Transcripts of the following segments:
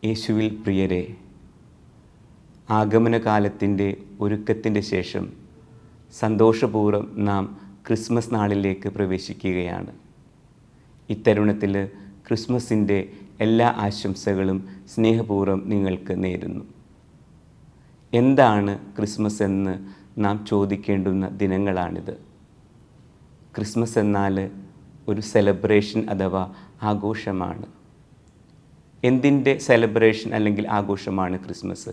യേശുവിൽ പ്രിയരെ, ആഗമനകാലത്തിൻ്റെ ഒരുക്കത്തിൻ്റെ ശേഷം സന്തോഷപൂർവ്വം നാം ക്രിസ്മസ് നാളിലേക്ക് പ്രവേശിക്കുകയാണ്. ഇത്തരുണത്തിൽ ക്രിസ്മസിൻ്റെ എല്ലാ ആശംസകളും സ്നേഹപൂർവ്വം നിങ്ങൾക്ക് നേരുന്നു. എന്താണ് ക്രിസ്മസ് എന്ന് നാം ചോദിക്കേണ്ടുന്ന ദിനങ്ങളാണിത്. ക്രിസ്മസ് എന്നാൽ ഒരു സെലിബ്രേഷൻ അഥവാ ആഘോഷമാണ്. എന്തിൻ്റെ സെലിബ്രേഷൻ അല്ലെങ്കിൽ ആഘോഷമാണ് ക്രിസ്മസ്?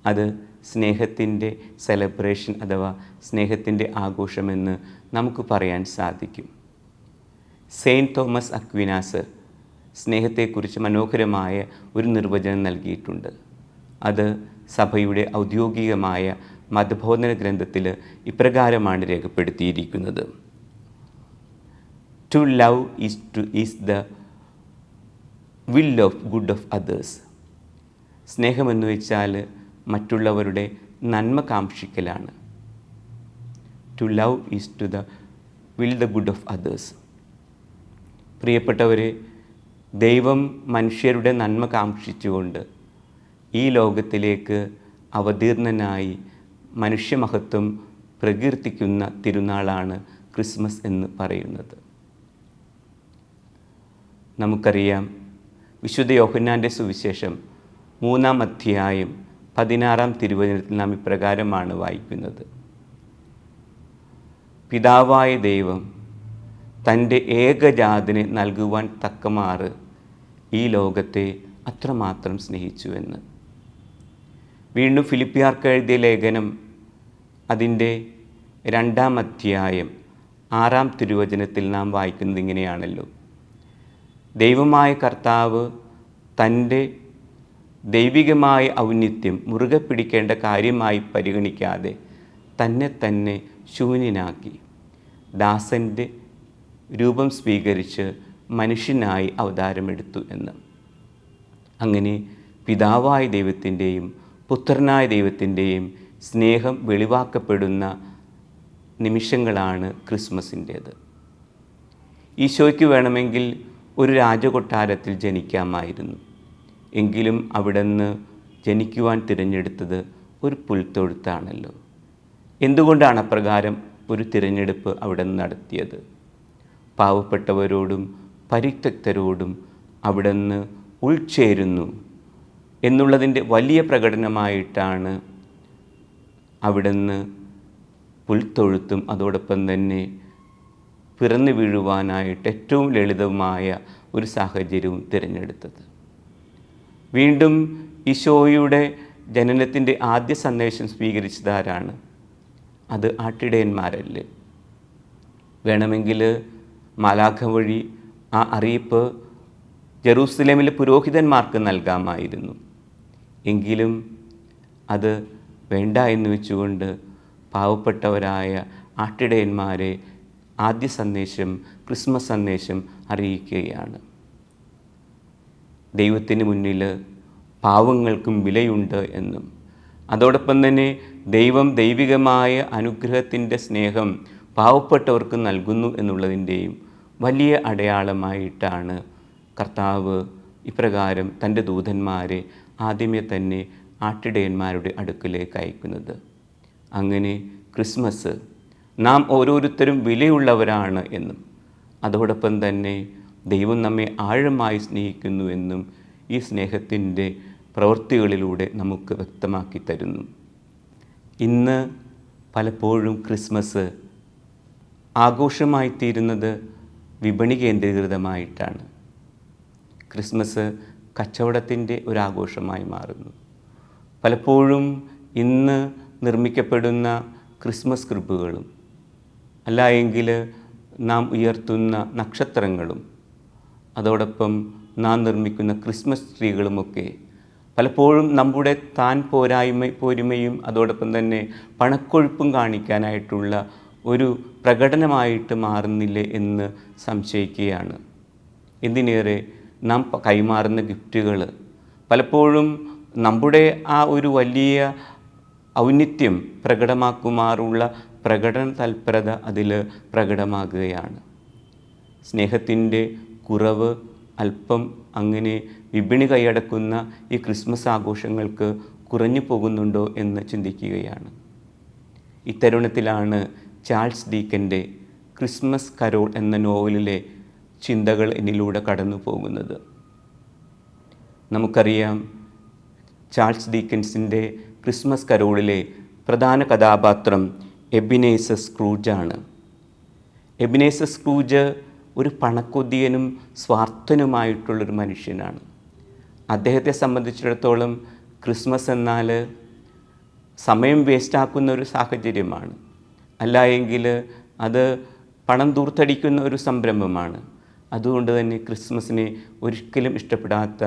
അത് സ്നേഹത്തിൻ്റെ സെലിബ്രേഷൻ അഥവാ സ്നേഹത്തിൻ്റെ ആഘോഷമെന്ന് നമുക്ക് പറയാൻ സാധിക്കും. സെയിൻറ്റ് തോമസ് അക്വിനാസ് സ്നേഹത്തെക്കുറിച്ച് മനോഹരമായ ഒരു നിർവചനം നൽകിയിട്ടുണ്ട്. അത് സഭയുടെ ഔദ്യോഗികമായ മതബോധന ഗ്രന്ഥത്തിൽ ഇപ്രകാരമാണ് രേഖപ്പെടുത്തിയിരിക്കുന്നത്: to love is the will of good of others. സ്നേഹമെന്ന് വെച്ചാൽ മറ്റുള്ളവരുടെ നന്മ കാക്ഷിക്കലാണ്. To love is to the will the good of others. പ്രിയപ്പെട്ടവരെ, ദൈവം മനുഷ്യരുടെ നന്മ കാക്ഷിച്ചുകൊണ്ട് ഈ ലോകത്തിലേക്ക് അവതീർണനായി മനുഷ്യമഹത്വം പ്രകീർത്തിക്കുന്ന തിരുനാളാണ് ക്രിസ്മസ് എന്ന് പറയുന്നത്. നമുക്കറിയാം, വിശുദ്ധ യോഹന്നാൻ്റെ സുവിശേഷം 3-ാം അധ്യായം 16-ാം തിരുവചനത്തിൽ നാം ഇപ്രകാരമാണ് വായിക്കുന്നത്: പിതാവായ ദൈവം തൻ്റെ ഏകജാതനെ നൽകുവാൻ തക്കമാറ് ഈ ലോകത്തെ അത്രമാത്രം സ്നേഹിച്ചുവെന്ന്. വീണ്ടും ഫിലിപ്പിയർക്ക് എഴുതിയ ലേഖനം അതിൻ്റെ 2-ാം അധ്യായം 6-ാം തിരുവചനത്തിൽ നാം വായിക്കുന്നത് ഇങ്ങനെയാണല്ലോ: ദൈവമായ കർത്താവ് തൻ്റെ ദൈവികമായ ഔന്നിത്യം മുറുകെ പിടിക്കേണ്ട കാര്യമായി പരിഗണിക്കാതെ തന്നെ ശൂന്യനാക്കി ദാസൻ്റെ രൂപം സ്വീകരിച്ച് മനുഷ്യനായി അവതാരമെടുത്തു എന്ന്. അങ്ങനെ പിതാവായ ദൈവത്തിൻ്റെയും പുത്രനായ ദൈവത്തിൻ്റെയും സ്നേഹം വെളിവാക്കപ്പെടുന്ന നിമിഷങ്ങളാണ് ക്രിസ്മസിൻ്റേത്. ഈശോയ്ക്ക് വേണമെങ്കിൽ ഒരു രാജകൊട്ടാരത്തിൽ ജനിക്കാമായിരുന്നു. എങ്കിലും അവിടുന്ന് ജനിക്കുവാൻ തിരഞ്ഞെടുത്തത് ഒരു പുൽത്തൊഴുത്താണല്ലോ. എന്തുകൊണ്ടാണ് അപ്രകാരം ഒരു തിരഞ്ഞെടുപ്പ് അവിടെ നടത്തിയത്? പാവപ്പെട്ടവരോടും പരിത്യക്തരോടും അവിടുന്ന് ഉൾച്ചേരുന്നു എന്നുള്ളതിൻ്റെ വലിയ പ്രകടനമായിട്ടാണ് അവിടുന്ന് പുൽത്തൊഴുത്തും അതോടൊപ്പം തന്നെ പിറന്നു വീഴുവാനായിട്ട് ഏറ്റവും ലളിതമായ ഒരു സാഹചര്യവും തിരഞ്ഞെടുത്തത്. വീണ്ടും ഈശോയുടെ ജനനത്തിൻ്റെ ആദ്യ സന്ദേശം സ്വീകരിച്ചതാരാണ്? അത് ആട്ടിടയന്മാരല്ലേ. വേണമെങ്കിൽ മാലാഖ വഴി ആ അറിയിപ്പ് ജെറൂസലേമിലെ പുരോഹിതന്മാർക്ക് നൽകാമായിരുന്നു. എങ്കിലും അത് വേണ്ട എന്ന് വെച്ചുകൊണ്ട് പാവപ്പെട്ടവരായ ആട്ടിടയന്മാരെ ആദ്യ സന്ദേശം, ക്രിസ്മസ് സന്ദേശം അറിയിക്കുകയാണ്. ദൈവത്തിന് മുന്നിൽ പാവങ്ങൾക്കും വിലയുണ്ട് എന്നും അതോടൊപ്പം തന്നെ ദൈവം ദൈവികമായ അനുഗ്രഹത്തിൻ്റെ സ്നേഹം പാവപ്പെട്ടവർക്ക് നൽകുന്നു എന്നുള്ളതിൻ്റെയും വലിയ അടയാളമായിട്ടാണ് കർത്താവ് ഇപ്രകാരം തൻ്റെ ദൂതന്മാരെ ആദ്യമേ തന്നെ ആട്ടിടയന്മാരുടെ അടുക്കിലേക്ക് അയക്കുന്നത്. അങ്ങനെ ക്രിസ്മസ് നാം ഓരോരുത്തരും വിലയുള്ളവരാണ് എന്നും അതോടൊപ്പം തന്നെ ദൈവം നമ്മെ ആഴമായി സ്നേഹിക്കുന്നു എന്നും ഈ സ്നേഹത്തിൻ്റെ പ്രവൃത്തികളിലൂടെ നമുക്ക് വ്യക്തമാക്കി തരുന്നു. ഇന്ന് പലപ്പോഴും ക്രിസ്മസ് ആഘോഷമായിത്തീരുന്നത് വിപണി കേന്ദ്രീകൃതമായിട്ടാണ്. ക്രിസ്മസ് കച്ചവടത്തിൻ്റെ ഒരാഘോഷമായി മാറുന്നു. പലപ്പോഴും ഇന്ന് നിർമ്മിക്കപ്പെടുന്ന ക്രിസ്മസ് ക്രിബുകളും അല്ല എങ്കിൽ നാം ഉയർത്തുന്ന നക്ഷത്രങ്ങളും അതോടൊപ്പം നാം നിർമ്മിക്കുന്ന ക്രിസ്മസ് ട്രീകളുമൊക്കെ പലപ്പോഴും നമ്മുടെ താൻ പോരിമയും അതോടൊപ്പം തന്നെ പണക്കൊഴുപ്പും കാണിക്കാനായിട്ടുള്ള ഒരു പ്രകടനമായിട്ട് മാറുന്നില്ലേ എന്ന് സംശയിക്കുകയാണ്. എന്തിനേറെ നാം കൈമാറുന്ന ഗിഫ്റ്റുകൾ പലപ്പോഴും നമ്മുടെ ആ ഒരു വലിയ ഔന്നിത്യം പ്രകടമാക്കുമാറുള്ള പ്രകടന തൽപരത അതിൽ പ്രകടമാകുകയാണ്. സ്നേഹത്തിൻ്റെ കുറവ് അല്പം അങ്ങനെ വിപണി കൈയടക്കുന്ന ഈ ക്രിസ്മസ് ആഘോഷങ്ങൾക്ക് കുറഞ്ഞു പോകുന്നുണ്ടോ എന്ന് ചിന്തിക്കുകയാണ്. ഇത്തരുണത്തിലാണ് ചാൾസ് ഡീക്കൻ്റെ ക്രിസ്മസ് കരോൾ എന്ന നോവലിലെ ചിന്തകൾ എന്നിലൂടെ കടന്നു പോകുന്നത്. നമുക്കറിയാം, ചാൾസ് ഡീക്കൻസിൻ്റെ ക്രിസ്മസ് കരോളിലെ പ്രധാന കഥാപാത്രം എബിനേസർ സ്ക്രൂജാണ്. എബിനേസർ സ്ക്രൂജ് ഒരു പണക്കൊതിയനും സ്വാർത്ഥനുമായിട്ടുള്ളൊരു മനുഷ്യനാണ്. അദ്ദേഹത്തെ സംബന്ധിച്ചിടത്തോളം ക്രിസ്മസ് എന്നാൽ സമയം വേസ്റ്റാക്കുന്ന ഒരു സാഹചര്യമാണ്, അല്ല എങ്കിൽ അത് പണം ദൂർത്തടിക്കുന്ന ഒരു സംരംഭമാണ്. അതുകൊണ്ട് തന്നെ ക്രിസ്മസിനെ ഒരിക്കലും ഇഷ്ടപ്പെടാത്ത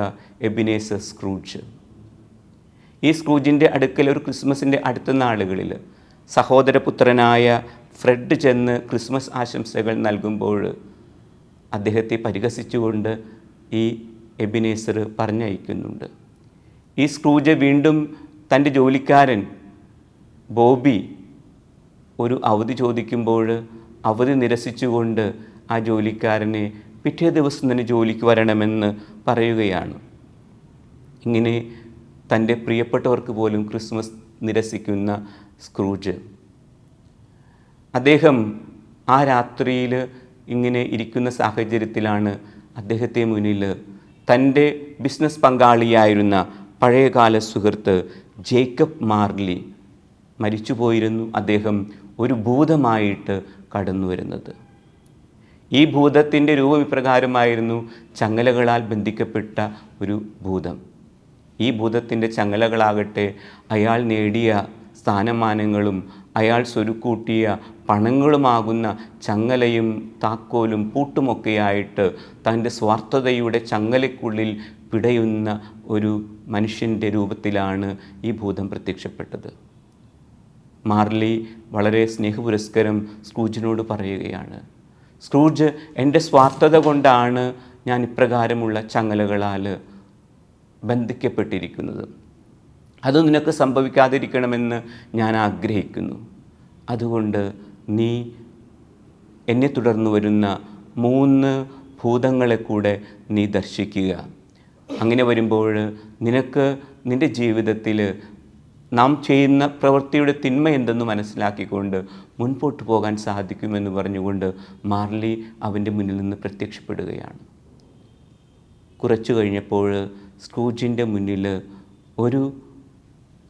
എബിനേസർ സ്ക്രൂജ്, ഈ സ്ക്രൂജിൻ്റെ അടുക്കൽ ഒരു ക്രിസ്മസിൻ്റെ അടുത്ത നാളുകളിൽ സഹോദരപുത്രനായ ഫ്രെഡ് ചെന്ന് ക്രിസ്മസ് ആശംസകൾ നൽകുമ്പോൾ അദ്ദേഹത്തെ പരിഹസിച്ചുകൊണ്ട് ഈ എബിനേസർ പറഞ്ഞയക്കുന്നുണ്ട്. ഈ സ്ക്രൂജ് വീണ്ടും തൻ്റെ ജോലിക്കാരൻ ബോബി ഒരു അവധി ചോദിക്കുമ്പോൾ അവധി നിരസിച്ചുകൊണ്ട് ആ ജോലിക്കാരനെ പിറ്റേ ദിവസം തന്നെ ജോലിക്ക് വരണമെന്ന് പറയുകയാണ്. ഇങ്ങനെ തൻ്റെ പ്രിയപ്പെട്ടവർക്ക് പോലും ക്രിസ്മസ് നിരസിക്കുന്ന സ്ക്രൂജ്, അദ്ദേഹം ആ രാത്രിയിൽ ഇങ്ങനെ ഇരിക്കുന്ന സാഹചര്യത്തിലാണ് അദ്ദേഹത്തെ മുന്നിൽ തൻ്റെ ബിസിനസ് പങ്കാളിയായിരുന്ന പഴയകാല സുഹൃത്ത് ജേക്കബ് മാർലി, മരിച്ചുപോയിരുന്നു അദ്ദേഹം, ഒരു ഭൂതമായിട്ട് കടന്നു വരുന്നത്. ഈ ഭൂതത്തിൻ്റെ രൂപം ഇപ്രകാരമായിരുന്നു: ചങ്ങലകളാൽ ബന്ധിക്കപ്പെട്ട ഒരു ഭൂതം. ഈ ഭൂതത്തിൻ്റെ ചങ്ങലകളാകട്ടെ അയാൾ നേടിയ സ്ഥാനമാനങ്ങളും അയാൾ സ്വരുക്കൂട്ടിയ പണങ്ങളുമാകുന്ന ചങ്ങലയും താക്കോലും പൂട്ടുമൊക്കെയായിട്ട് തൻ്റെ സ്വാർത്ഥതയുടെ ചങ്ങലയ്ക്കുള്ളിൽ പിടയുന്ന ഒരു മനുഷ്യൻ്റെ രൂപത്തിലാണ് ഈ ഭൂതം പ്രത്യക്ഷപ്പെട്ടത്. മാർലി വളരെ സ്നേഹപുരസ്സരം സ്ക്രൂജിനോട് പറയുകയാണ്, സ്ക്രൂജ്, എൻ്റെ സ്വാർത്ഥത കൊണ്ടാണ് ഞാൻ ഇപ്രകാരമുള്ള ചങ്ങലകളാൽ ബന്ധിക്കപ്പെട്ടിരിക്കുന്നത്. അത് നിനക്ക് സംഭവിക്കാതിരിക്കണമെന്ന് ഞാൻ ആഗ്രഹിക്കുന്നു. അതുകൊണ്ട് നീ എന്നെ തുടർന്ന് വരുന്ന 3 ഭൂതങ്ങളെ കൂടെ നീ ദർശിക്കുക. അങ്ങനെ വരുമ്പോൾ നിനക്ക് നിൻ്റെ ജീവിതത്തിൽ നാം ചെയ്യുന്ന പ്രവൃത്തിയുടെ തിന്മ എന്തെന്ന് മനസ്സിലാക്കിക്കൊണ്ട് മുൻപോട്ട് പോകാൻ സാധിക്കുമെന്ന് പറഞ്ഞുകൊണ്ട് മാർലി അവൻ്റെ മുന്നിൽ നിന്ന് പ്രത്യക്ഷപ്പെടുകയാണ്. കുറച്ചു കഴിഞ്ഞപ്പോൾ സ്ക്രൂജിൻ്റെ മുന്നിൽ ഒരു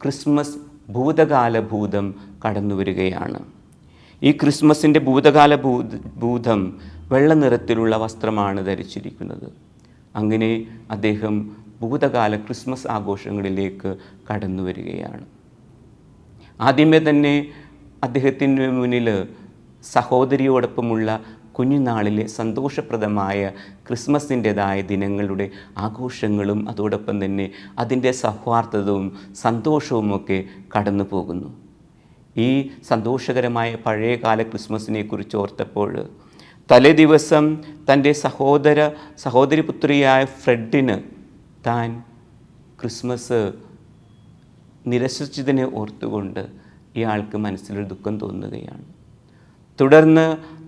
ക്രിസ്മസ് ഭൂതകാല ഭൂതം കടന്നു വരികയാണ്. ഈ ക്രിസ്മസിൻ്റെ ഭൂതകാല ഭൂതം വെള്ള നിറത്തിലുള്ള വസ്ത്രമാണ് ധരിച്ചിരിക്കുന്നത്. അങ്ങനെ അദ്ദേഹം ഭൂതകാല ക്രിസ്മസ് ആഘോഷങ്ങളിലേക്ക് കടന്നു വരികയാണ്. ആദ്യമേ തന്നെ അദ്ദേഹത്തിൻ്റെ മുന്നിൽ സഹോദരിയോടൊപ്പമുള്ള കുഞ്ഞുനാളിലെ സന്തോഷപ്രദമായ ക്രിസ്മസിൻ്റെതായ ദിനങ്ങളുടെ ആഘോഷങ്ങളും അതോടൊപ്പം തന്നെ അതിൻ്റെ സൗഹാർദ്ദവും സന്തോഷവുമൊക്കെ കടന്നു പോകുന്നു. ഈ സന്തോഷകരമായ പഴയകാല ക്രിസ്മസിനെ കുറിച്ച് ഓർത്തപ്പോൾ തലേ ദിവസം തൻ്റെ സഹോദരിപുത്രിയായ ഫ്രെഡിന് താൻ ക്രിസ്മസ് നിരസിച്ചതിനെ ഓർത്തുകൊണ്ട് ഇയാൾക്ക് മനസ്സിലൊരു ദുഃഖം തോന്നുകയാണ്. തുടർന്ന്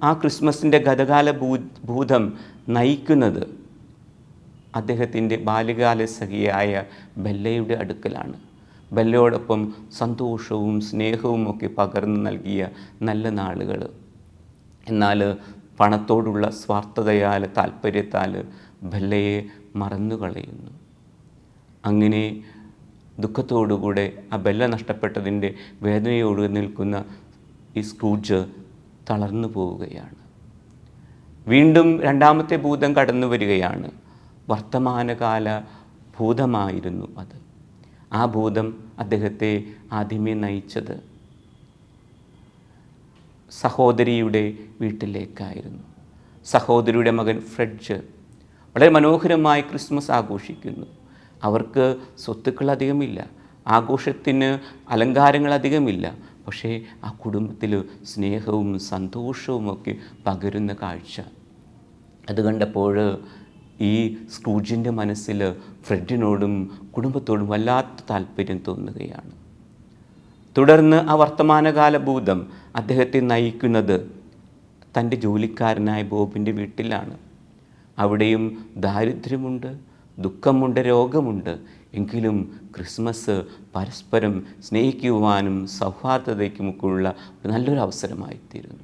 ആ ക്രിസ്മസിൻ്റെ ഗതകാല ഭൂതം നയിക്കുന്നത് അദ്ദേഹത്തിൻ്റെ ബാല്യകാല സഖിയായ ബെല്ലയുടെ അടുക്കലാണ്. ബെല്ലയോടൊപ്പം സന്തോഷവും സ്നേഹവും ഒക്കെ പകർന്നു നൽകിയ നല്ല നാളുകൾ. എന്നാൽ പണത്തോടുള്ള സ്വാർത്ഥതയാൽ, താല്പര്യത്താൽ ബെല്ലയെ മറന്നുകളയുന്നു. അങ്ങനെ ദുഃഖത്തോടുകൂടെ ആ ബെല്ല നഷ്ടപ്പെട്ടതിൻ്റെ വേദനയോട് നിൽക്കുന്ന ഈ സ്ക്രൂജ് തളർന്നു പോവുകയാണ്. വീണ്ടും രണ്ടാമത്തെ ഭൂതം കടന്നു വരികയാണ്. വർത്തമാനകാല ഭൂതമായിരുന്നു അത്. ആ ഭൂതം അദ്ദേഹത്തെ ആദ്യമേ നയിച്ചത് സഹോദരിയുടെ വീട്ടിലേക്കായിരുന്നു. സഹോദരിയുടെ മകൻ ഫ്രെഡ് വളരെ മനോഹരമായി ക്രിസ്മസ് ആഘോഷിക്കുന്നു. അവർക്ക് സ്വത്തുക്കൾ അധികമില്ല, ആഘോഷത്തിന് അലങ്കാരങ്ങൾ അധികമില്ല. പക്ഷേ ആ കുടുംബത്തിൽ സ്നേഹവും സന്തോഷവുമൊക്കെ പകരുന്ന കാഴ്ച അത് കണ്ടപ്പോൾ ഈ സ്ക്രൂജിൻ്റെ മനസ്സിൽ ഫ്രെഡിനോടും കുടുംബത്തോടും വല്ലാത്ത താല്പര്യം തോന്നുകയാണ്. തുടർന്ന് ആ വർത്തമാനകാല ഭൂതം അദ്ദേഹത്തെ നയിക്കുന്നത് തൻ്റെ ജോലിക്കാരനായ ബോബിൻ്റെ വീട്ടിലാണ്. അവിടെയും ദാരിദ്ര്യമുണ്ട്, ദുഃഖമുണ്ട്, രോഗമുണ്ട്. എങ്കിലും ക്രിസ്മസ് പരസ്പരം സ്നേഹിക്കുവാനും സൗഹാർദ്ദതയ്ക്കുമൊക്കെയുള്ള നല്ലൊരു അവസരമായിത്തീരുന്നു.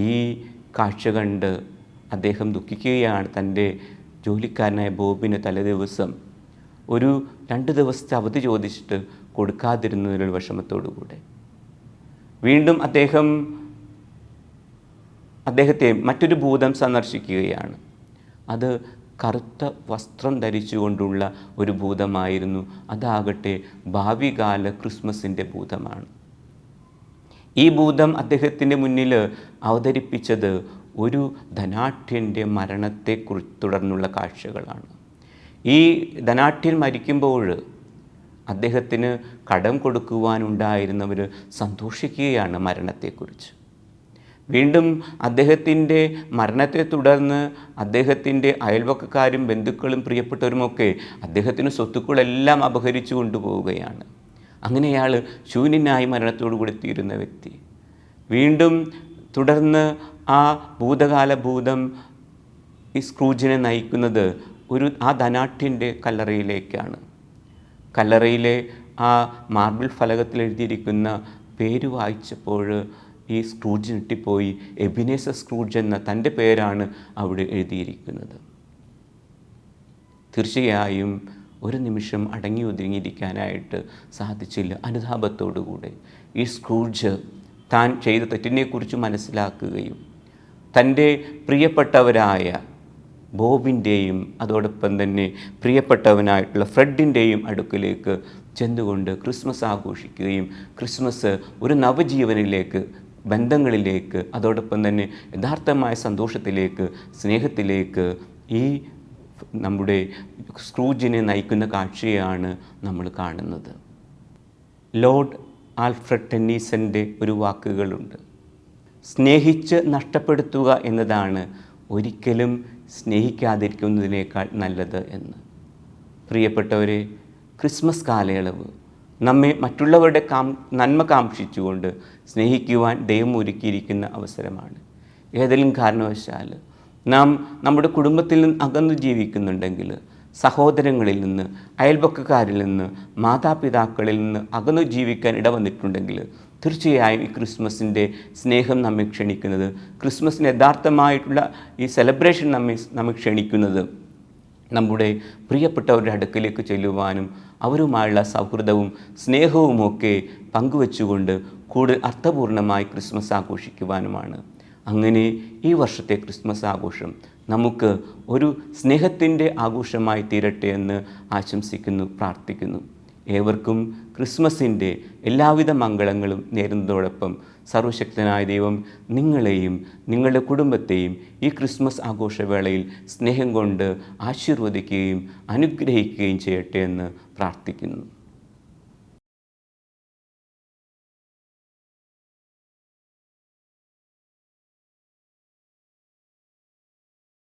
ഈ കാഴ്ച കണ്ട് അദ്ദേഹം ദുഃഖിക്കുകയാണ്. തൻ്റെ ജോലിക്കാരനായ ബോബിന് തലേദിവസം ഒരു 2 ദിവസത്തെ അവധി ചോദിച്ചിട്ട് കൊടുക്കാതിരുന്നതിലുള്ള വിഷമത്തോടു കൂടെ വീണ്ടും അദ്ദേഹത്തെ മറ്റൊരു ഭൂതം സന്ദർശിക്കുകയാണ്. അത് കറുത്ത വസ്ത്രം ധരിച്ചുകൊണ്ടുള്ള ഒരു ഭൂതമായിരുന്നു. അതാകട്ടെ ഭാവികാല ക്രിസ്മസിൻ്റെ ഭൂതമാണ്. ഈ ഭൂതം അദ്ദേഹത്തിൻ്റെ മുന്നിൽ അവതരിപ്പിച്ചത് ഒരു ധനാഢ്യൻ്റെ തുടർന്നുള്ള കാഴ്ചകളാണ്. ഈ ധനാഢ്യൻ മരിക്കുമ്പോൾ അദ്ദേഹത്തിന് കടം കൊടുക്കുവാനുണ്ടായിരുന്നവർ സന്തോഷിക്കുകയാണ് മരണത്തെക്കുറിച്ച്. വീണ്ടും അദ്ദേഹത്തിൻ്റെ മരണത്തെ തുടർന്ന് അദ്ദേഹത്തിൻ്റെ അയൽവക്കക്കാരും ബന്ധുക്കളും പ്രിയപ്പെട്ടവരുമൊക്കെ അദ്ദേഹത്തിന് സ്വത്തുക്കളെല്ലാം അപഹരിച്ചു കൊണ്ടുപോവുകയാണ്. അങ്ങനെ അയാൾ ശൂന്യനായി മരണത്തോടു കൂടി തീരുന്ന വ്യക്തി. വീണ്ടും തുടർന്ന് ആ ഭൂതകാല ഭൂതം ഈ സ്ക്രൂജിനെ നയിക്കുന്നത് ആ ധനാഢ്യൻ്റെ കല്ലറയിലേക്കാണ്. കല്ലറയിലെ ആ മാർബിൾ ഫലകത്തിൽ എഴുതിയിരിക്കുന്ന പേര് വായിച്ചപ്പോൾ ഈ സ്ക്രൂജ് ഞെട്ടിപ്പോയി. എബിനേസർ സ്ക്രൂജ് എന്ന തൻ്റെ പേരാണ് അവിടെ എഴുതിയിരിക്കുന്നത്. തീർച്ചയായും ഒരു നിമിഷം അടങ്ങി ഒതുങ്ങിയിരിക്കാനായിട്ട് സാധിച്ചില്ല. അനുതാപത്തോടുകൂടെ ഈ സ്ക്രൂജ് താൻ ചെയ്ത തെറ്റിനെക്കുറിച്ച് മനസ്സിലാക്കുകയും തൻ്റെ പ്രിയപ്പെട്ടവരായ ബോബിൻ്റെയും അതോടൊപ്പം തന്നെ പ്രിയപ്പെട്ടവനായിട്ടുള്ള ഫ്രെഡിൻ്റെയും അടുക്കിലേക്ക് ചെന്നുകൊണ്ട് ക്രിസ്മസ് ആഘോഷിക്കുകയും ക്രിസ്മസ് ഒരു നവജീവനിലേക്ക്, ബന്ധങ്ങളിലേക്ക്, അതോടൊപ്പം തന്നെ യഥാർത്ഥമായ സന്തോഷത്തിലേക്ക്, സ്നേഹത്തിലേക്ക് ഈ നമ്മുടെ സ്ക്രൂജിനെ നയിക്കുന്ന കാഴ്ചയാണ് നമ്മൾ കാണുന്നത്. ലോർഡ് ആൽഫ്രഡ് ടെന്നീസൻ്റെ ഒരു വാക്കുകളുണ്ട്: സ്നേഹിച്ച് നഷ്ടപ്പെടുത്തുക എന്നതാണ് ഒരിക്കലും സ്നേഹിക്കാതിരിക്കുന്നതിനേക്കാൾ നല്ലത് എന്ന്. പ്രിയപ്പെട്ടവരെ, ക്രിസ്മസ് കാലയളവ് നമ്മെ മറ്റുള്ളവരുടെ നന്മ കാംക്ഷിച്ചുകൊണ്ട് സ്നേഹിക്കുവാൻ ദൈവം ഒരുക്കിയിരിക്കുന്ന അവസരമാണ്. ഏതെങ്കിലും കാരണവശാൽ നാം നമ്മുടെ കുടുംബത്തിൽ നിന്ന് അകന്നു ജീവിക്കുന്നുണ്ടെങ്കിൽ, സഹോദരങ്ങളിൽ നിന്ന്, അയൽപക്കക്കാരിൽ നിന്ന്, മാതാപിതാക്കളിൽ നിന്ന് അകന്നു ജീവിക്കാൻ ഇടവന്നിട്ടുണ്ടെങ്കിൽ തീർച്ചയായും ഈ ക്രിസ്മസിൻ്റെ സ്നേഹം നമ്മെ ക്ഷണിക്കുന്നത്, ക്രിസ്മസിന് യഥാർത്ഥമായിട്ടുള്ള ഈ സെലിബ്രേഷൻ നമ്മെ ക്ഷണിക്കുന്നത് നമ്മുടെ പ്രിയപ്പെട്ടവരുടെ അടുക്കലേക്ക് ചെല്ലുവാനും അവരുമായുള്ള സൗഹൃദവും സ്നേഹവുമൊക്കെ പങ്കുവെച്ചുകൊണ്ട് കൂടുതൽ അർത്ഥപൂർണമായി ക്രിസ്മസ് ആഘോഷിക്കുവാനുമാണ്. അങ്ങനെ ഈ വർഷത്തെ ക്രിസ്മസ് ആഘോഷം നമുക്ക് ഒരു സ്നേഹത്തിൻ്റെ ആഘോഷമായി തീരട്ടെ എന്ന് ആശംസിക്കുന്നു, പ്രാർത്ഥിക്കുന്നു. ഏവർക്കും ക്രിസ്മസിൻ്റെ എല്ലാവിധ മംഗളങ്ങളും നേരുന്നതോടൊപ്പം സർവശക്തനായ ദൈവം നിങ്ങളെയും നിങ്ങളുടെ കുടുംബത്തെയും ഈ ക്രിസ്മസ് ആഘോഷവേളയിൽ സ്നേഹം കൊണ്ട് ആശീർവദിക്കുകയും അനുഗ്രഹിക്കുകയും ചെയ്യട്ടെ എന്ന് പ്രാർത്ഥിക്കുന്നു.